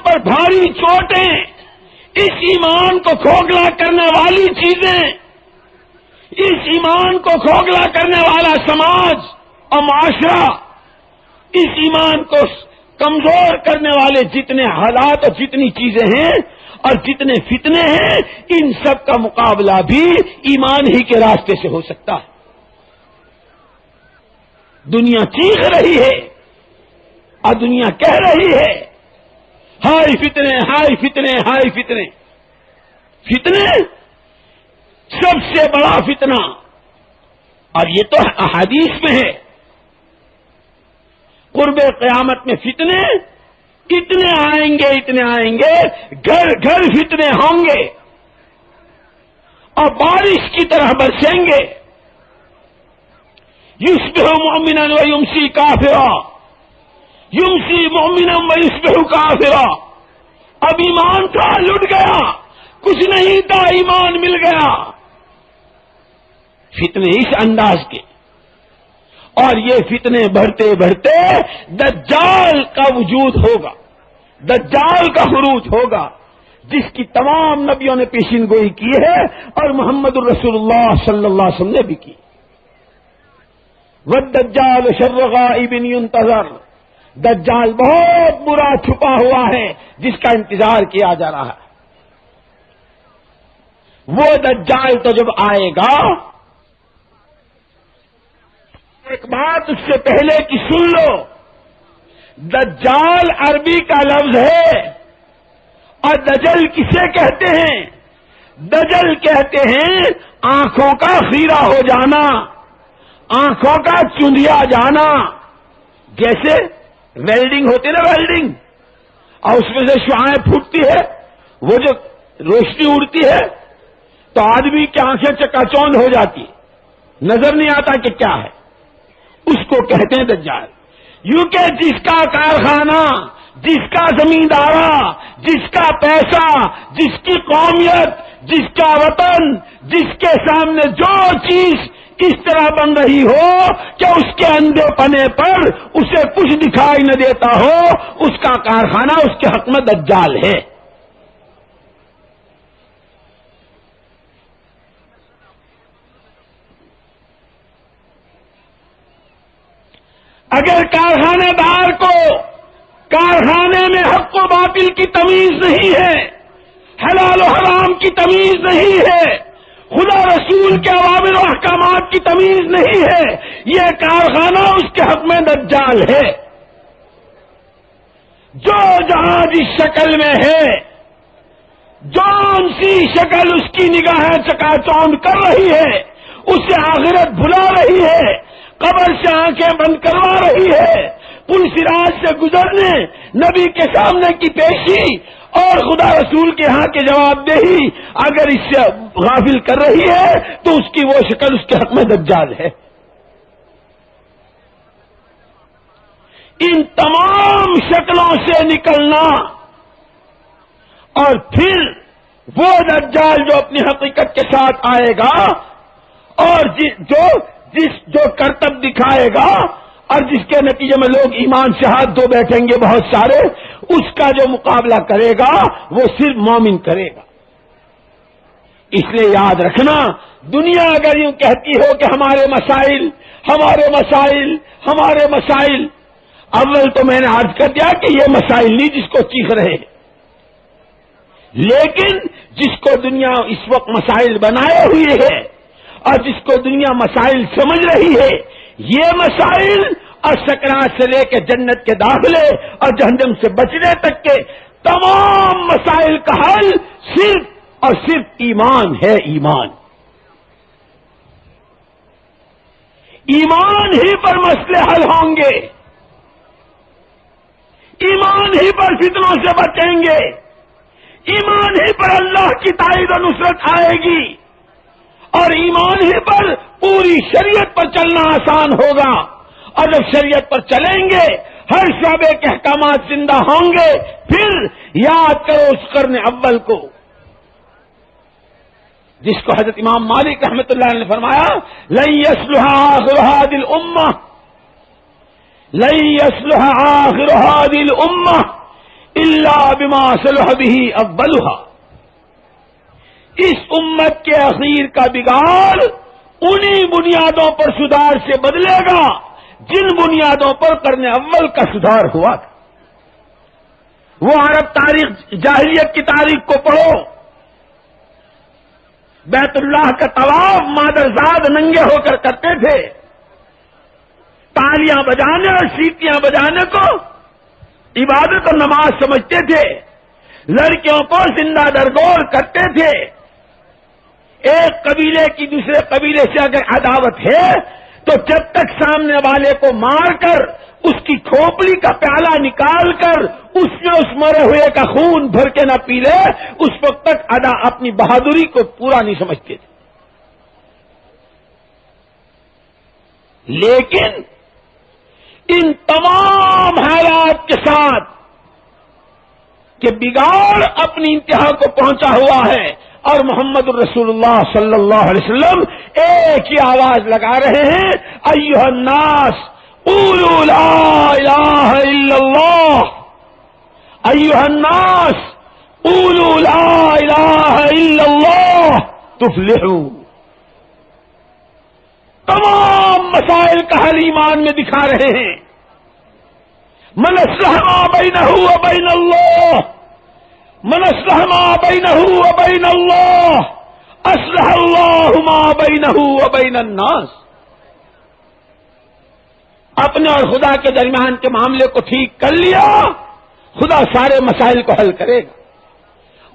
پر بھاری چوٹیں، اس ایمان کو کھوکھلا کرنے والی چیزیں، اس ایمان کو کھوکھلا کرنے والا سماج اور معاشرہ، اس ایمان کو کمزور کرنے والے جتنے حالات اور جتنی چیزیں ہیں اور جتنے فتنے ہیں، ان سب کا مقابلہ بھی ایمان ہی کے راستے سے ہو سکتا ہے۔ دنیا چیخ رہی ہے اور دنیا کہہ رہی ہے ہائے فتنے، ہائے فتنے، ہائے فتنے۔ فتنے سب سے بڑا فتنہ، اور یہ تو احادیث میں ہے، قرب قیامت میں فتنے اتنے آئیں گے، اتنے آئیں گے، گھر گھر فتنے ہوں گے اور بارش کی طرح برسیں گے۔ یصبح مؤمنا ویمسی کافرا، یمسی مؤمنا ویصبح کافرا۔ اب ایمان تھا لٹ گیا، کچھ نہیں تھا ایمان مل گیا۔ فتنے اس انداز کے، اور یہ فتنے بڑھتے بڑھتے دجال کا وجود ہوگا، دجال کا خروج ہوگا، جس کی تمام نبیوں نے پیشین گوئی کی ہے اور محمد الرسول اللہ صلی اللہ علیہ وسلم نے بھی کی۔ والدجال شر غائب ينتظر، دجال بہت برا چھپا ہوا ہے جس کا انتظار کیا جا رہا ہے۔ وہ دجال تو جب آئے گا، ایک بات اس سے پہلے کی سن لو، دجال عربی کا لفظ ہے، اور دجل کسے کہتے ہیں؟ دجل کہتے ہیں آنکھوں کا خیرہ ہو جانا، آنکھوں کا چندیا جانا۔ جیسے ویلڈنگ ہوتی ہے نا، ویلڈنگ، اور اس میں سے شعاعیں پھوٹتی ہے، وہ جو روشنی اڑتی ہے تو آدمی کی آنکھیں چکا چوند ہو جاتی، نظر نہیں آتا کہ کیا ہے، اس کو کہتے ہیں دجال۔ یوں کہ جس کا کارخانہ، جس کا زمیندارہ، جس کا پیسہ، جس کی قومیت، جس کا وطن، جس کے سامنے جو چیز اس طرح بن رہی ہو کہ اس کے اندھے پنے پر اسے کچھ دکھائی نہ دیتا ہو، اس کا کارخانہ اس کے حق میں دجال ہے۔ اگر کارخانے دار کو کارخانے میں حق و باطل کی تمیز نہیں ہے، حلال و حرام کی تمیز نہیں ہے، خدا رسول کے اوامر و احکامات کی تمیز نہیں ہے، یہ کارخانہ اس کے حق میں دجال ہے۔ جو جہاں جس شکل میں ہے، جون سی شکل اس کی نگاہیں چکا چوند کر رہی ہے، اسے آخرت بھلا رہی ہے، قبر سے آنکھیں بند کروا رہی ہے، پل صراط سے گزرنے، نبی کے سامنے کی پیشی اور خدا رسول کے ہاں کے جواب دہی اگر اس سے غافل کر رہی ہے تو اس کی وہ شکل اس کے حق میں دجال ہے۔ ان تمام شکلوں سے نکلنا، اور پھر وہ دجال جو اپنی حقیقت کے ساتھ آئے گا اور جو کرتب دکھائے گا اور جس کے نتیجے میں لوگ ایمان سے ہاتھ دھو بیٹھیں گے بہت سارے، اس کا جو مقابلہ کرے گا وہ صرف مومن کرے گا۔ اس لیے یاد رکھنا، دنیا اگر یوں کہتی ہو کہ ہمارے مسائل، ہمارے مسائل، ہمارے مسائل، اول تو میں نے عرض کر دیا کہ یہ مسائل نہیں جس کو چیخ رہے ہیں، لیکن جس کو دنیا اس وقت مسائل بنائے ہوئے ہے اور جس کو دنیا مسائل سمجھ رہی ہے، یہ مسائل اور سکرات سے لے کے جنت کے داخلے اور جہنم سے بچنے تک کے تمام مسائل کا حل صرف اور صرف ایمان ہے۔ ایمان، ایمان ہی پر مسئلے حل ہوں گے، ایمان ہی پر فتنوں سے بچیں گے، ایمان ہی پر اللہ کی تائید و نصرت آئے گی، اور ایمان ہی پر پوری شریعت پر چلنا آسان ہوگا۔ اور جب شریعت پر چلیں گے، ہر شعبے کے احکامات زندہ ہوں گے۔ پھر یاد کرو اس قرن اول کو، جس کو حضرت امام مالک رحمۃ اللہ علیہ نے فرمایا لن يصلح آخر هذه الامه، لن يصلح آخر هذه الامه الا بما صلح به اولها. اس امت کے اخیر کا بگاڑ انہی بنیادوں پر سدھار سے بدلے گا جن بنیادوں پر قرن اول کا سدھار ہوا تھا. وہ عرب تاریخ جاہلیت کی تاریخ کو پڑھو. بیت اللہ کا طواف مادرزاد ننگے ہو کر کرتے تھے. تالیاں بجانے اور سیٹیاں بجانے کو عبادت اور نماز سمجھتے تھے. لڑکیوں کو زندہ درگور کرتے تھے. ایک قبیلے کی دوسرے قبیلے سے اگر عداوت ہے تو جب تک سامنے والے کو مار کر اس کی کھوپڑی کا پیالہ نکال کر اس میں اس مرے ہوئے کا خون بھر کے نہ پی لے اس وقت تک اپنی بہادری کو پورا نہیں سمجھتے تھے. لیکن ان تمام حالات کے ساتھ کہ بگاڑ اپنی انتہا کو پہنچا ہوا ہے اور محمد الرسول اللہ صلی اللہ علیہ وسلم ایک ہی آواز لگا رہے ہیں ایھا الناس قولوا لا الہ الا اللہ. ایھا الناس قولوا لا الہ الا اللہ تفلحوا. تمام مسائل کا حل ایمان میں دکھا رہے ہیں. من اصلح ما بینہ وبین اللہ من اصلح ما بینہ وبین اللہ اصلح اللہ ما بینہ وبین الناس. اپنے اور خدا کے درمیان کے معاملے کو ٹھیک کر لیا خدا سارے مسائل کو حل کرے گا.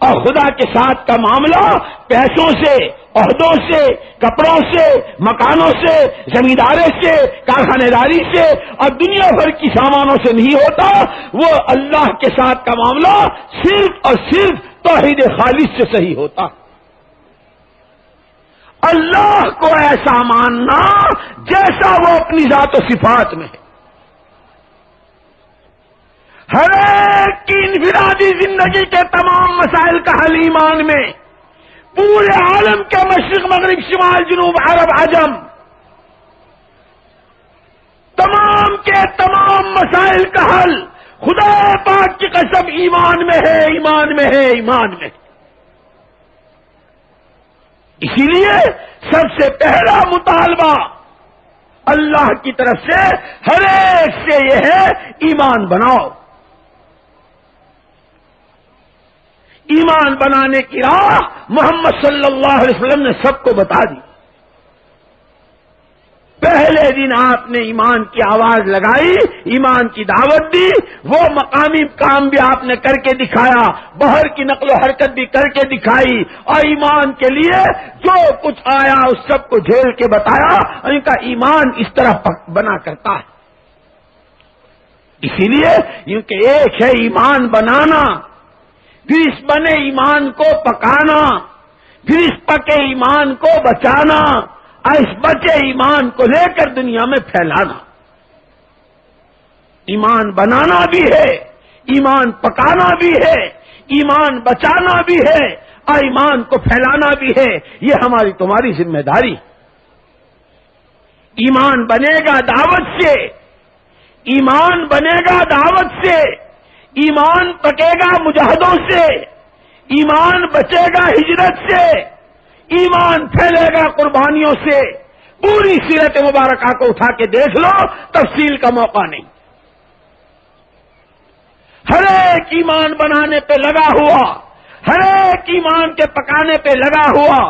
اور خدا کے ساتھ کا معاملہ پیسوں سے عہدوں سے کپڑوں سے مکانوں سے زمینداری سے کارخانے داری سے اور دنیا بھر کی سامانوں سے نہیں ہوتا. وہ اللہ کے ساتھ کا معاملہ صرف اور صرف توحید خالص سے صحیح ہوتا. اللہ کو ایسا ماننا جیسا وہ اپنی ذات و صفات میں ہے. ہر ایک کی انفرادی زندگی کے تمام مسائل کا حل ایمان میں. پورے عالم کے مشرق مغرب شمال جنوب عرب عجم تمام کے تمام مسائل کا حل خدا پاک کی قسم ایمان میں ہے ایمان میں ہے ایمان میں. اسی لیے سب سے پہلا مطالبہ اللہ کی طرف سے ہر ایک سے یہ ہے ایمان بناؤ. ایمان بنانے کی راہ محمد صلی اللہ علیہ وسلم نے سب کو بتا دی. پہلے دن آپ نے ایمان کی آواز لگائی ایمان کی دعوت دی. وہ مقامی کام بھی آپ نے کر کے دکھایا باہر کی نقل و حرکت بھی کر کے دکھائی اور ایمان کے لیے جو کچھ آیا اس سب کو جھیل کے بتایا. ان کا ایمان اس طرح بنا کرتا ہے. اسی لیے کیونکہ ایک ہے ایمان بنانا پھر اس بنے ایمان کو پکانا پھر اس پکے ایمان کو بچانا اور اس بچے ایمان کو لے کر دنیا میں پھیلانا. ایمان بنانا بھی ہے ایمان پکانا بھی ہے ایمان بچانا بھی ہے اور ایمان کو پھیلانا بھی ہے. یہ ہماری تمہاری ذمہ داری. ایمان بنے گا دعوت سے ایمان بنے گا دعوت سے ایمان پکے گا مجاہدوں سے ایمان بچے گا ہجرت سے ایمان پھیلے گا قربانیوں سے. پوری سیرت مبارکہ کو اٹھا کے دیکھ لو تفصیل کا موقع نہیں. ہر ایک ایمان بنانے پہ لگا ہوا ہر ایک ایمان کے پکانے پہ لگا ہوا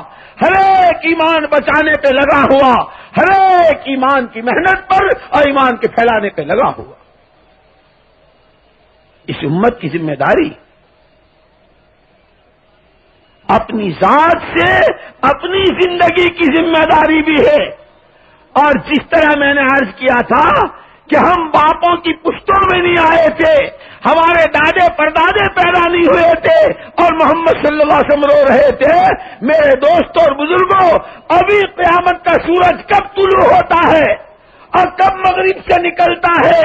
ہر ایک ایمان بچانے پہ لگا ہوا ہر ایک ایمان کی محنت پر اور ایمان کے پھیلانے پہ لگا ہوا. اس امت کی ذمہ داری اپنی ذات سے اپنی زندگی کی ذمہ داری بھی ہے. اور جس طرح میں نے عرض کیا تھا کہ ہم باپوں کی پشتوں میں نہیں آئے تھے ہمارے دادے پردادے پیدا نہیں ہوئے تھے اور محمد صلی اللہ علیہ وسلم رو رہے تھے. میرے دوستوں اور بزرگوں ابھی قیامت کا سورج کب طلوع ہوتا ہے اور کب مغرب سے نکلتا ہے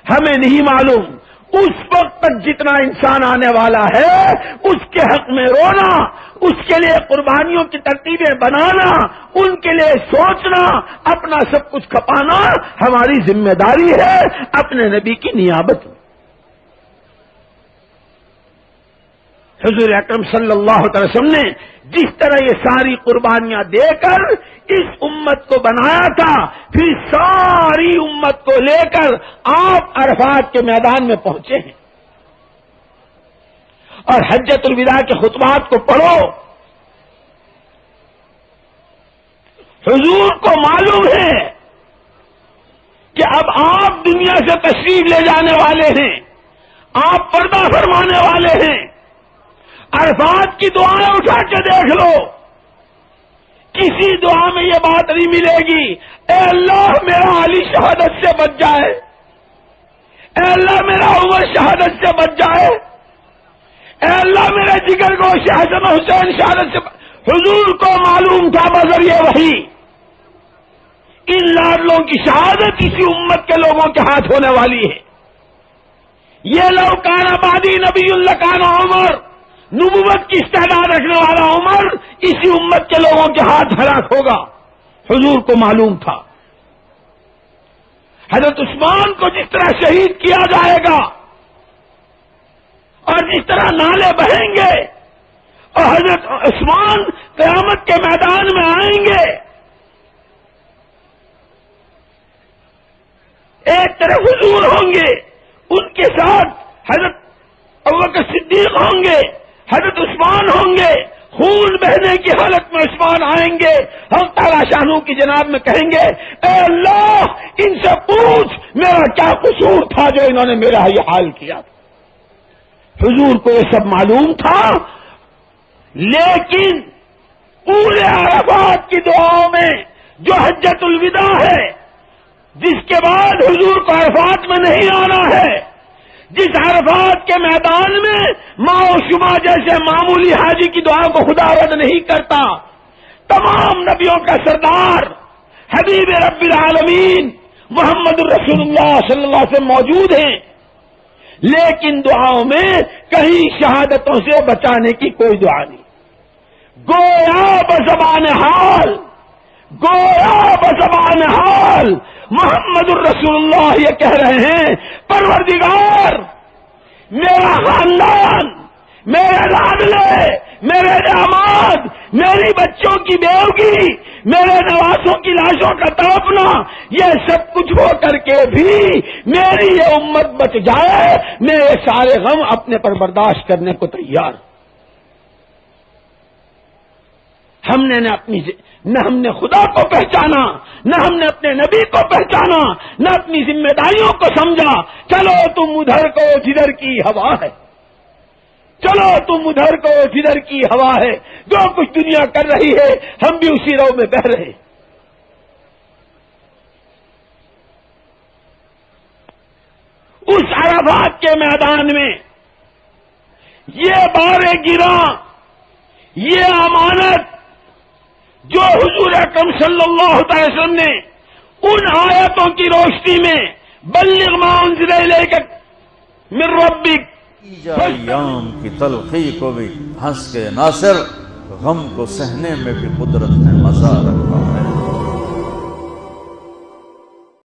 ہمیں نہیں معلوم. اس وقت تک جتنا انسان آنے والا ہے اس کے حق میں رونا اس کے لیے قربانیوں کی ترتیبیں بنانا ان کے لیے سوچنا اپنا سب کچھ کھپانا ہماری ذمہ داری ہے اپنے نبی کی نیابت میں. حضور اکرم صلی اللہ علیہ وسلم نے جس طرح یہ ساری قربانیاں دے کر اس امت کو بنایا تھا، پھر ساری امت کو لے کر آپ عرفات کے میدان میں پہنچے ہیں، اور حجۃ الوداع کے خطبات کو پڑھو، حضور کو معلوم ہے کہ اب آپ دنیا سے تشریف لے جانے والے ہیں، آپ پردہ فرمانے والے ہیں۔ عرفات کی دعائیں اٹھا کے دیکھ لو، کسی دعا میں یہ بات نہیں ملے گی اے اللہ میرا علی شہادت سے بچ جائے، اے اللہ میرا عمر شہادت سے بچ جائے، اے اللہ میرے جگر کو حسن حسین شہادت سے حضور کو معلوم تھا بذریعہ وحی ان لاڈلوں کی شہادت اسی امت کے لوگوں کے ہاتھ ہونے والی ہے۔ یہ لو کان آبادی نبی اللہ کان عمر، نبوت کی استعداد رکھنے والا عمر اسی امت کے لوگوں کے ہاتھ ہلاک ہوگا، حضور کو معلوم تھا۔ حضرت عثمان کو جس طرح شہید کیا جائے گا اور جس طرح نالے بہیں گے اور حضرت عثمان قیامت کے میدان میں آئیں گے، ایک طرف حضور ہوں گے، ان کے ساتھ حضرت ابوبکر صدیق ہوں گے، حضرت عثمان ہوں گے، خون بہنے کی حالت میں عثمان آئیں گے، ہم تعالیٰ شانوں کی جناب میں کہیں گے اے اللہ ان سے پوچھ میرا کیا قصور تھا جو انہوں نے میرا یہ حال کیا۔ حضور کو یہ سب معلوم تھا، لیکن پورے عرفات کی دعاؤں میں جو حجۃ الوداع ہے، جس کے بعد حضور کو عرفات میں نہیں آنا ہے، جس عرفات کے میدان میں ماں و شما جیسے معمولی حاجی کی دعا کو خدا رد نہیں کرتا، تمام نبیوں کا سردار حبیب رب العالمین محمد الرسول اللہ صلی اللہ علیہ وسلم موجود ہیں، لیکن دعاؤں میں کہیں شہادتوں سے بچانے کی کوئی دعا نہیں۔ گویا بزبان حال، گویا بزبان حال محمد الرسول اللہ یہ کہہ رہے ہیں پروردگار میرا خاندان، میرے لاڈلے، میرے داماد، میری بچوں کی بیوگی، میرے نواسوں کی لاشوں کا تڑپنا، یہ سب کچھ ہو کر کے بھی میری یہ امت بچ جائے، میں یہ سارے غم اپنے پر برداشت کرنے کو تیار۔ نہ ہم نے خدا کو پہچانا، نہ ہم نے اپنے نبی کو پہچانا، نہ اپنی ذمہ داریوں کو سمجھا۔ چلو تم ادھر کو جدھر کی ہوا ہے، چلو تم ادھر کو جدھر کی ہوا ہے، جو کچھ دنیا کر رہی ہے ہم بھی اسی رو میں بہ رہے۔ اس عرفات کے میدان میں یہ بارے گراں، یہ امانت جو حضور اکرم صلی اللہ علیہ وسلم نے ان آیتوں کی روشنی میں بلغ ما انزل الیک من ربک ایام کی تلخی کو بھی ہنس کے ناصر، غم کو سہنے میں بھی قدرت نے مزہ رکھا۔